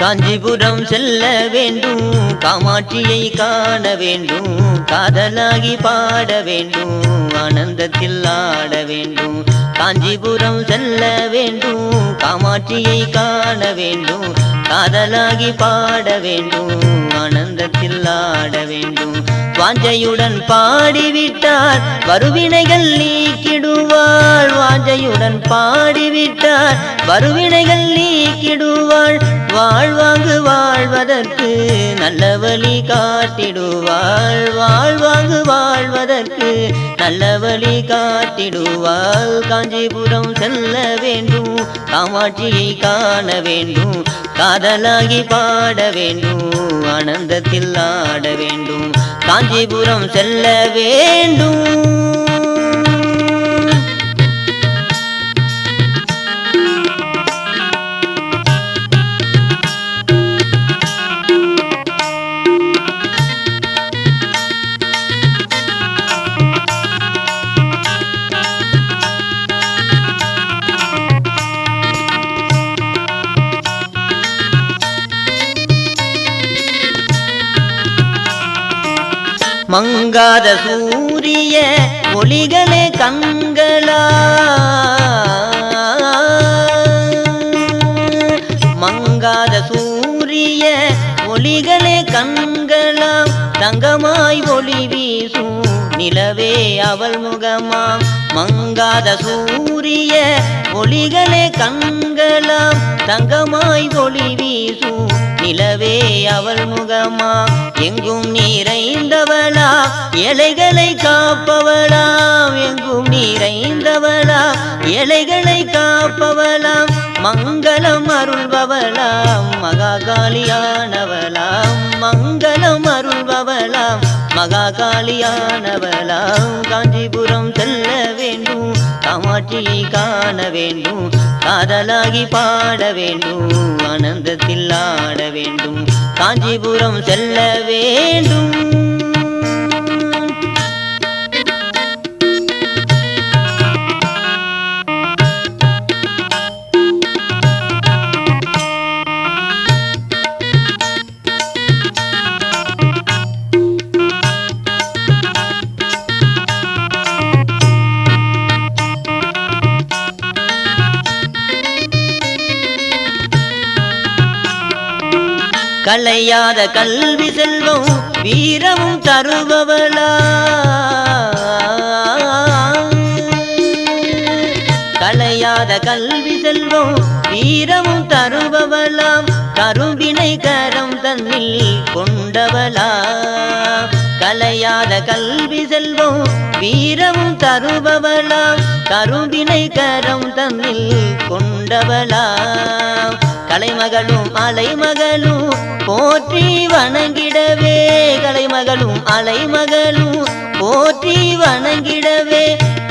காஞ்சிபுரம் செல்ல வேண்டும், காமாட்சியை காண வேண்டும், காதலாகி பாட வேண்டும், ஆனந்தத்தில் ஆட வேண்டும். காஞ்சிபுரம் செல்ல வேண்டும், காமாட்சியை காண வேண்டும், காதலாகி பாட வேண்டும், ஆனந்தத்தில் ஆட வேண்டும். வாஞ்சையுடன் பாடிவிட்டார் வருவினைகள் நீக்கிடுவாள், வாஞ்சையுடன் பாடிவிட்டார் வருவினைகள் நீக்கிடுவாள். வாழ்வாங்கு வாழ்வதற்கு நல்ல வழி காட்டிடுவாள், வாழ்வாங்கு வாழ்வதற்கு நல்ல வழி காட்டிடுவாள். காஞ்சிபுரம் செல்ல வேண்டும், காமாட்சியை காண வேண்டும், காதலாகி பாட வேண்டும், ஆனந்தத்தில் ஆட வேண்டும். காஞ்சிபுரம் செல்ல வேண்டும். மங்காத சூரிய ஒளிகளே கண்களா, மங்காத சூரிய ஒளிகளே கண்களாம், தங்கமாய் ஒளி வீசும் நிலவே அவள் முகமாம். மங்காத சூரிய ஒளிகளே கண்களாம், தங்கமாய் ஒளி வீசும் நிலவே அவள் முகமாம். எங்கும் நிறைந்தவளா இலைகளை காப்பவளாம், எங்கும் நிறைந்தவளா இலைகளை காப்பவளாம். மங்களம் அருள்பவளாம் மகாகாளியானவளாம், மங்களம் அருள்பவளாம் மகாகாளியானவளாம். காஞ்சிபுரம் செல்ல வேண்டும், காமாட்சியை காண வேண்டும், காதலாகி பாட வேண்டும், ஆனந்தத்தில் ஆட வேண்டும். காஞ்சிபுரம் செல்ல வேண்டும். கலையாத கல்வி செல்வம் வீரமும் தருபவளா, கலையாத கல்வி செல்வம் வீரமும் தருபவளாம். கரும்பினை கரம் தன்னில் கொண்டவளா, கலையாத கல்வி செல்வம் வீரமும் தருபவளாம். கரும்பினை கரம் தன்னில் கொண்டவளா, கலைமகளும் அலைமகளும் போற்றி வணங்கிடவே, கலைமகளும் அலைமகளும் போற்றி வணங்கிடவே.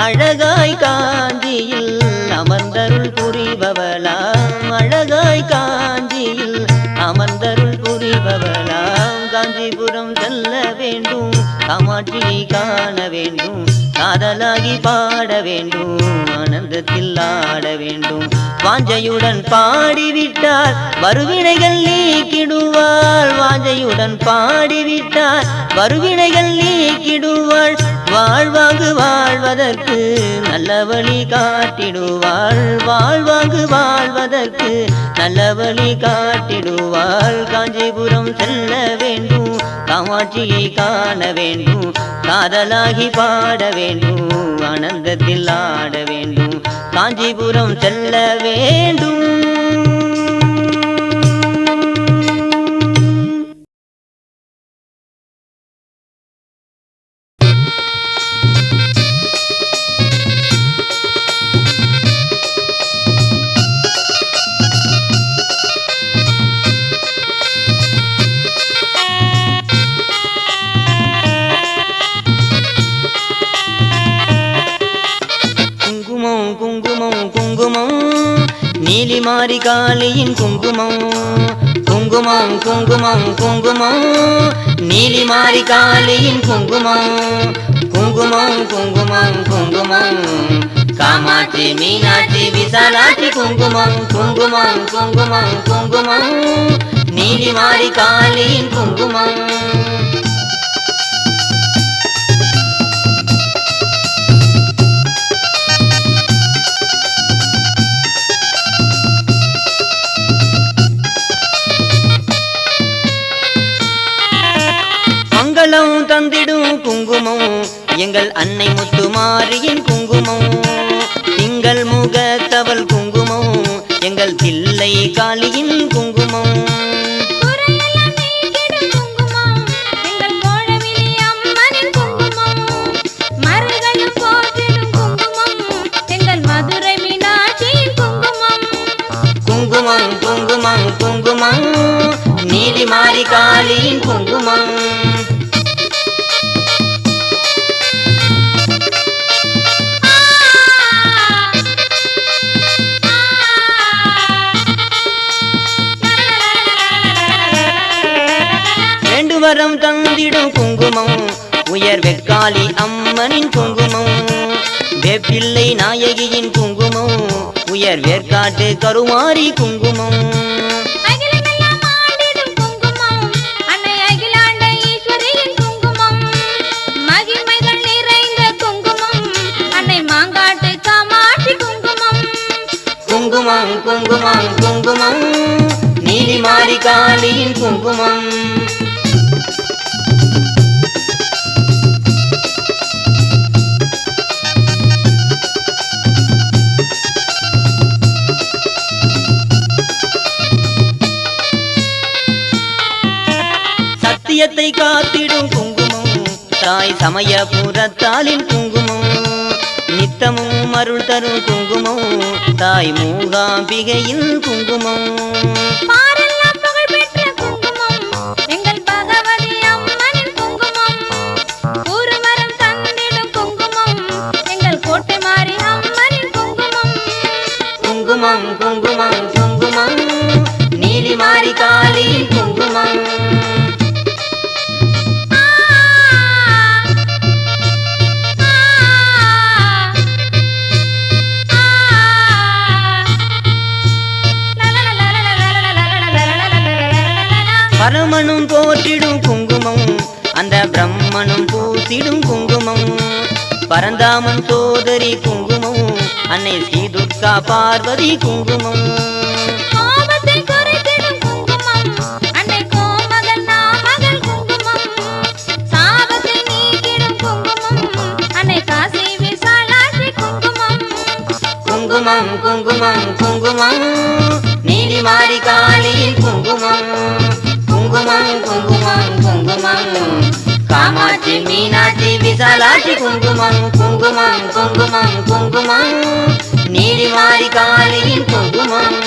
அழகாய் காஞ்சியில் அமர்ந்தருள் புரிபவளாம், அழகாய் காஞ்சியில் அமர்ந்தருள் புரிபவளாம். காஞ்சிபுரம் செல்ல வேண்டும், காமாட்சியை காண வேண்டும், காதலாகி பாட வேண்டும், ஆனந்தத்தில் ஆட வேண்டும். வாஞ்சையுடன் பாடிவிட்டார் வருவினைகள் நீக்கிடுவாள், வாஞ்சையுடன் பாடிவிட்டார் வருவினைகள் நீக்கிடுவாள். வாழ்வாங்கு வாழ்வதற்கு நல்ல வழி காட்டிடுவாள், வாழ்வாங்கு வாழ்வதற்கு நல்ல வழி காட்டிடுவாள். காஞ்சிபுரம் செல்ல வேண்டும், காமாட்சியை காண வேண்டும், காதலாகி பாட வேண்டும், ஆனந்தத்தில் ஆட வேண்டும். காஞ்சிபுரம் செல்ல வேண்டும். நீலி மாறி காளியின் குங்குமம், குங்குமம் குங்குமம் குங்குமம், நீலி மாறி காளியின் குங்குமம், குங்குமம் குங்குமம் குங்குமம். காமாட்சி மீனாட்சி விசாலாட்சி குங்குமம், குங்குமம் குங்குமம் குங்குமம். நீலிமாரி காளியின் குங்குமம். மங்களம் தந்திடும் குங்குமம் எங்கள் அன்னை முத்துமாரியின் குங்குமம். திங்கள் முகத்தவள் குங்குமம் எங்கள் தில்லை காளியின் குங்குமம். குங்குமம் குங்குமம் குங்குமம் நீலிமாரி காளியின் குங்குமம். வேண்டுவரம் தந்திடும் குங்குமம் உயர் வெக்காளி அம்மனின் குங்குமம். வேப்பிள்ளை நாயகியின் குங்குமம் உயர் வேற்காட்டு கருமாரி குங்குமம். குங்குமம் குங்குமம் குங்குமம் நீலிமாரி காளியின் குங்குமம். சத்தியத்தை காத்திடும் குங்குமம் தாய் சமயபுரத்தாளின் குங்குமம். நித்தமும் அருள் தரும் குங்குமம் தாய் மூகாம்பிகையின் குங்குமம். எங்கள் பகவதி அம்மனின் குங்குமம். ஊர்வரம் தந்திடும் குங்குமம் எங்கள் கோட்டை மாறி அம்மனின் குங்குமம். குங்குமம் குங்குமம் குங்குமம் நீலிமாரி காளியின் குங்குமம். பரமனும் போற்றிடும் குங்குமம் அந்த பிரம்மனும் பூசிடும் குங்குமம். பரந்தாமன் சோதரி குங்குமம் அன்னை ஸ்ரீ துர்கா பார்வதி குங்குமம். குங்குமம் குங்குமம் குங்குமம் நீலிமாரி காளியின் குங்குமம். குங்குமம் குங்குமம் குங்குமம் காமாட்சி மீனாட்சி விசாலாட்சி குங்குமம். குங்குமம் குங்குமம் குங்குமம் நீலிமாரி காளியின் குங்குமம்.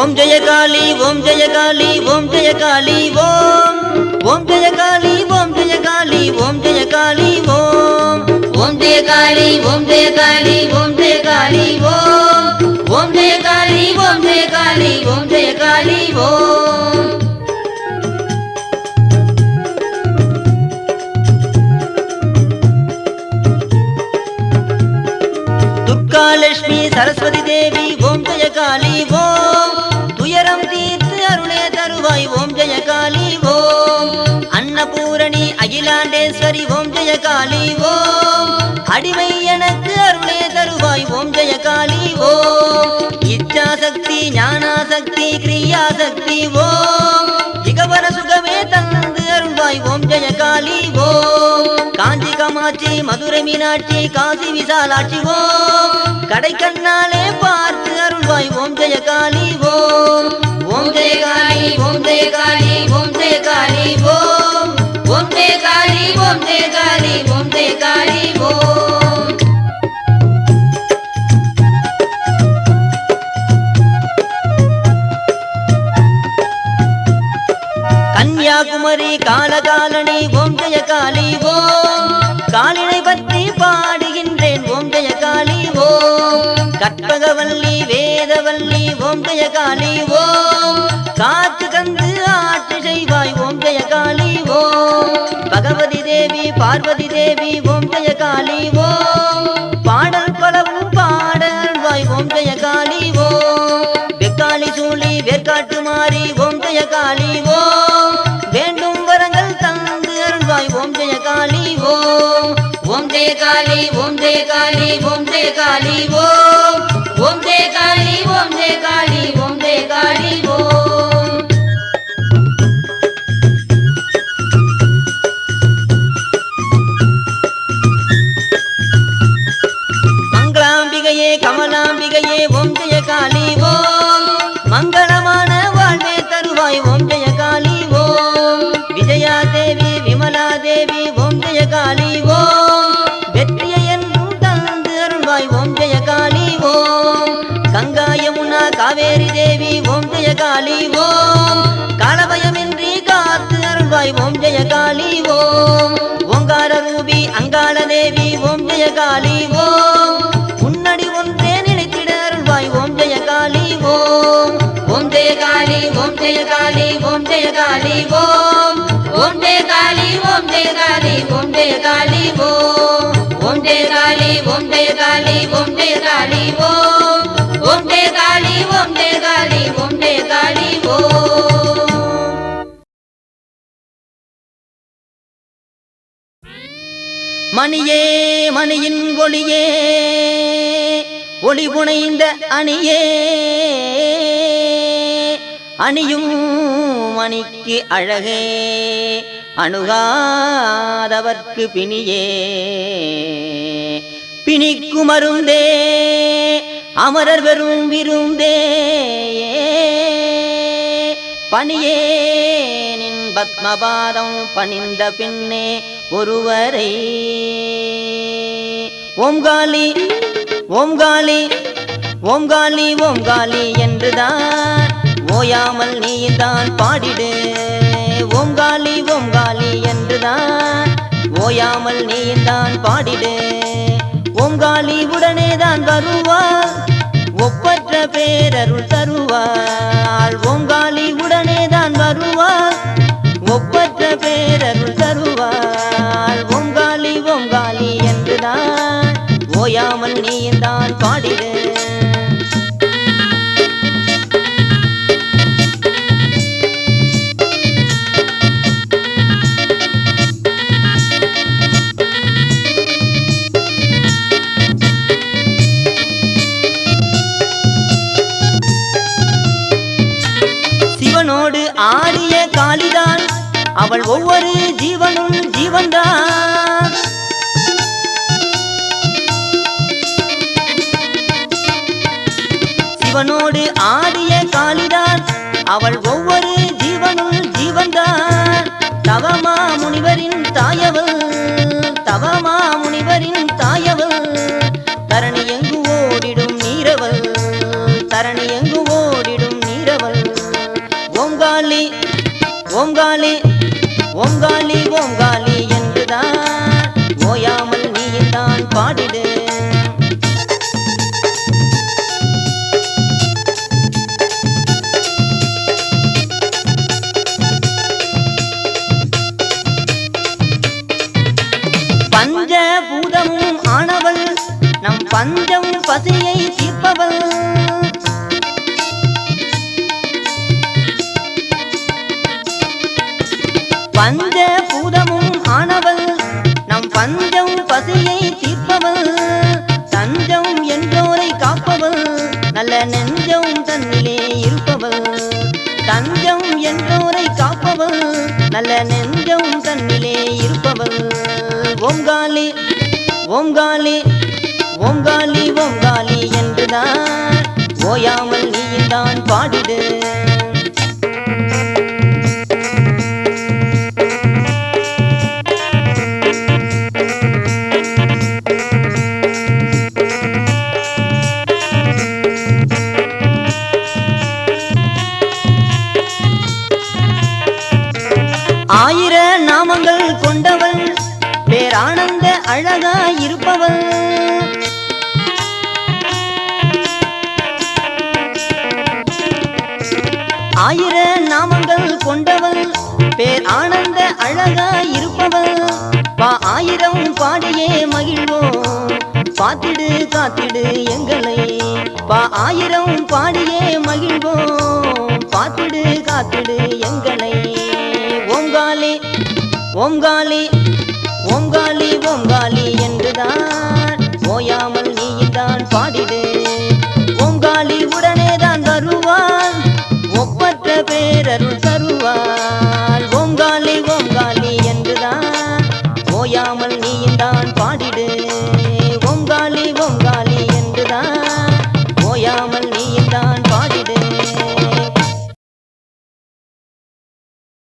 ஓம் ஜெய காளி ஓம் ஜெய காளி ஓம் ஜெய காளி ஓம். ஓம் ஜெய காளி ஓம் ஜெய காளி ஓம் ஜெய காளி ஓம். ஓம் ஜெய காளி ஓம் ஜெய காளி ஓம் ஜெய காளி ஓம். ஓம் ஜெய காளி ஓம் ஜெய காளி ஓம் ஜெய காளி ஓம். துர்காலட்சுமி சரஸ்வதி தேவி ஓம் ஜெய காளி ஓம். துயரம் தீர்த்து அருளே தருவாய் ஓம் ஜெய காளி ஓம். அன்னபூரணி அகிலாண்டேஸ்வரி ஓம் ஜெய காளி ஓம். அடிமை எனக்கு அருளே தருவாய் ஓம் ஜெய காளி ஓம். இச்சாசக்தி ஞானாசக்தி கிரியாசக்தி ஓம். இகவர சுகமே தந்து அருள்வாய் ஓம் ஜெய காளி ஓம். காஞ்சி காமாட்சி மதுரை மீனாட்சி காசி விசாலாட்சி ஓம். கடை கண்ணாலே பார்த்து அருள்வாய் ஓம் ஜெய காளி ஓம். ஓம் ஜெய காளி ஓம் ஜெய காளி ஓம் ஜெய காளி ஓம். ஓம் ஜெய காளி ஓம் ஜெய காளி ஓம் ஜெய காளி ஓம். கன்னியாகுமரி கன்னியாகுமரி காலகாலனி ஓம் ஜெய காளி ஓம் காளினை பற்றி பாடுகின்றேன் ஓம் ஜெய காளி ஓம் கற்பகவல்லி வேதவல்லி ஓம் ஜெய காளி ஓம் காற்று தந்து ஆட்சி செய்வாய் ஓம் ஜெய காளி ஓம் பகவதி தேவி பார்வதி தேவி ஓம் ஜெய காளி ஓம் பாடல் பலவும் பாடல்வாய் ஓம் ஜெய காளி ஓம் வெக்காளி சூழி வேற்காட்டு மாறி ஓம் ஜெய காளி ஓம் வேண்டும் வரங்கள் தந்து அருள்வாய் ஓம் ஜெய காளி ஓம் ஓம் ஜெய காளி ஓம் ஜெய காளி ஓம் ஜெய காளி ஓம் ஓம் ஜெய காளி ஓம் ஜெய காளி ஓம் ஜெய காளி ஓம் மங்களாம்பிகையே கமலாம்பிகையே ஓம் ஜெய காளி ஓம் மங்களமான வாழ்வே தருவாய் ஓம் ஜெய காளி ஓம் விஜயா தேவி விமலா தேவி ஓம் ஜெய காளி ஓம் வெற்றியை என்றும் தந்து அருள்வாய் ஓம் ஜெய காளி ஓம் கங்கா யமுனா காவேரி தேவி ஓம் ஜெய காளி ஓம் காலபயமின்றி காத்து அருள்வாய் ஓம் ஜெய காளி ஓம் ஓங்கார ரூபி அங்காள தேவி ஓம் ஜெய காளி ஓம் உன்னடி ஒன்றே நினைத்திட அருள்வாய் ஓம் ஜெய காளி ஓம் ஓம் ஜெய காளி ஓம் ஜெய காளி ஓம் ஜெய காளி ஓம் ஓம் ஜெய காளி ஓம் ஜெய காளி ஓம் ஜெய காளி ஓம் ஓம் ஜெய காளி ஓம் ஜெய காளி ஓம் ஜெய காளி ஓம் ஓம் ஜெய காளி ஓம் ஜெய காளி ஓம் ஜெய காளி ஓம் மணியே மணியின் ஒளியே ஒளி புனைந்த அணியே அணியும் மணிக்கு அழகே அணுகாதவர்க்கு பிணியே பிணிக்கு மருந்தே அமரர் வெறும் விருந்தே பணியே நின் பத்மபாதம் பணிந்த பின்னே ஒருவரை ஓம் காளி ஓம் காளி ஓம் காளி ஓம் காளி என்றுதான் ஓயாமல் நீதான் பாடிடு ஓம் காளி என்றுதான் ஓயாமல் நீதான் பாடிடு ஓம் காளி உடனே தான் வருவாள் ஒப்பற்ற பேரருள் தருவாள் ஓம் காளி உடனே தான் வருவாள் ஒப்பற்ற பேரருள் தருவாள் ஓம் காளி என்றுதான் ஓயாமல் நீதான் பாடிடு சிவனோடு ஆடிய காளிதான் அவள் ஒவ்வொரு ஜீவனும் ஜீவன்தான் சிவனோடு ஆடிய காளிதான் அவள் ஒவ்வொரு ஜீவனும் ஜீவன்தான் தவமா முனிவரின் தாயவள் தவமா முனிவரின் தாயவள் தரணி எங்கு ஓடிடும் நீரவள் தரணி எங்கு ஓடிடும் நீரவள் ஓம் காளி ஓம் காளி ஓம் காளி ஓம் காளி என்றுதான் ஓயாமல் நீதான் பாடிடு பஞ்சபூதமும் ஆனவள் நம் பஞ்சம் பசியை தீர்ப்பவள் பஞ்சபூதமும் ஆனவள் நம் பஞ்சம் பசியை தீர்ப்பவள் தஞ்சம் என்றோரை காப்பவள் நல்ல நெஞ்சம் தன்னிலே இருப்பவள் தஞ்சம் என்றோரை காப்பவள் நல்ல நெஞ்சம் தன்னிலே இருப்பவள் ஓம் காளி ஓம் காளி ஓம் காளி ஓம் காளி என்றுதான் ஓயாமல் நீதான் பாடிடு அழகாய் இருப்பவள் ஆயிரம் பாடியே மகிழ்வோம் பாத்திடு காத்திடு எங்களை ஆயிரம் பாடியே மகிழ்வோம் பாத்திடு காத்திடு எங்களை ஓங்காளி ஓங்காளி ஓங்காளி ஓங்காளி என்றுதான் ஓயாமல் நீதான் பாடிடு ஓங்காளி உடனே தான் வருவான் ஒப்பற்ற பேரருள் தருவாள் ஓங்காளி ஓங்காளி என்றுதான் ஓயாமல் நீதான் பாடிடு ஓங்காளி ஓங்காளி என்றுதான் ஓயாமல்